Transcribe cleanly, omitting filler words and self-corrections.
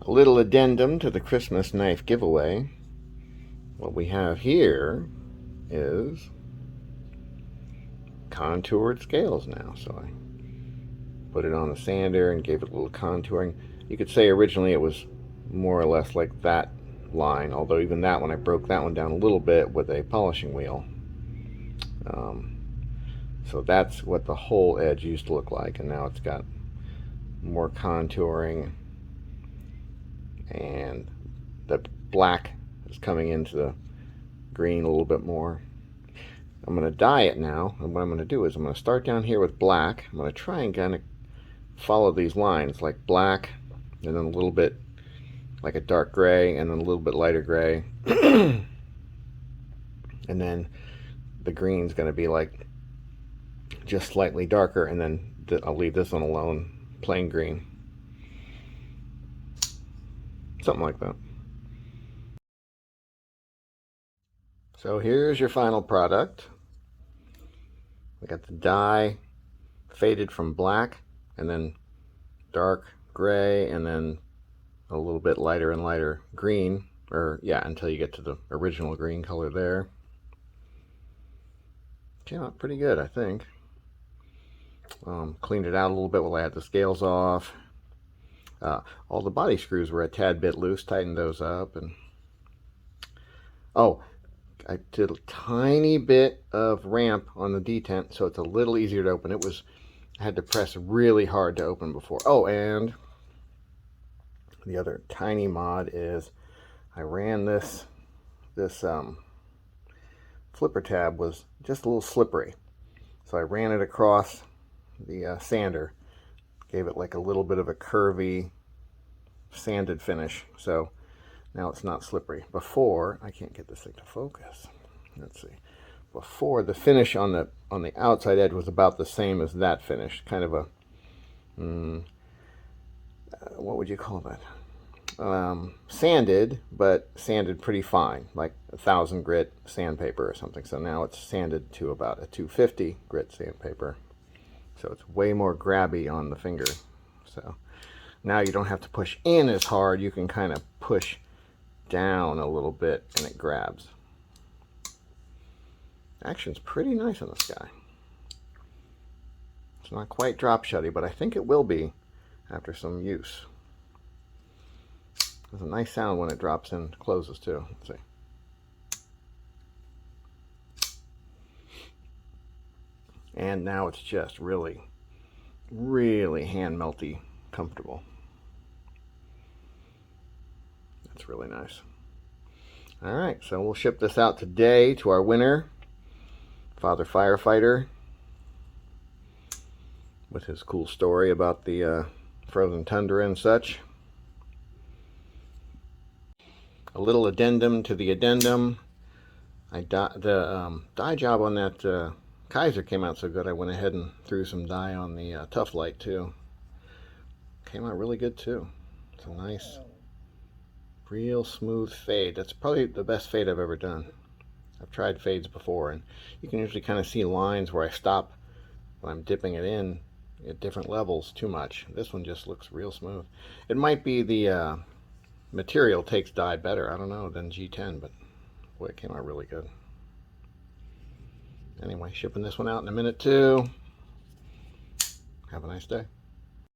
A little addendum to the Christmas knife giveaway. What we have here is contoured scales now. So I put it on the sander and gave it a little contouring. You could say originally it was more or less like that line, although even that one I broke that one down a little bit with a polishing wheel. So that's what the whole edge used to look like, and now it's got more contouring, and the black is coming into the green a little bit more. I'm going to dye it now, and what I'm going to do is I'm going to start down here with black. I'm going to try and kind of follow these lines, like black, and then a little bit like a dark gray, and then a little bit lighter gray. And then the green's going to be like just slightly darker, and then I'll leave this one alone, plain green. Something like that. So here's your final product. We got the dye faded from black, and then dark gray, and then a little bit lighter and lighter green, or yeah, until you get to the original green color there. Came out pretty good, I think. Cleaned it out a little bit while I had the scales off. All the body screws were a tad bit loose, tightened those up, and oh, I did a tiny bit of ramp on the detent, so it's a little easier to open. I had to press really hard to open before. Oh, and the other tiny mod is I ran this flipper tab was just a little slippery, so I ran it across the sander, gave it like a little bit of a curvy sanded finish, so now it's not slippery. Before, I can't get this thing to focus. Let's see. Before, the finish on the outside edge was about the same as that finish. Kind of a what would you call that? Sanded, but sanded pretty fine, like 1,000 grit sandpaper or something. So now it's sanded to about a 250 grit sandpaper. So it's way more grabby on the finger. So now you don't have to push in as hard. You can kind of push down a little bit and it grabs. Action's pretty nice on this guy. It's not quite drop shutty, but I think it will be after some use. There's a nice sound when it drops in, closes too. Let's see. And now it's just really, really hand melty, comfortable. That's really nice. All right, so we'll ship this out today to our winner, Father Firefighter, with his cool story about the frozen tundra and such. A little addendum to the addendum. The dye job on that Kaiser came out so good, I went ahead and threw some dye on the Tough Light too. Came out really good too. It's a nice, real smooth fade. That's probably the best fade I've ever done. I've tried fades before, and you can usually kind of see lines where I stop when I'm dipping it in at different levels too much. This one just looks real smooth. It might be the material takes dye better, I don't know, than G10, but boy, it came out really good. Anyway, shipping this one out in a minute too. Have a nice day.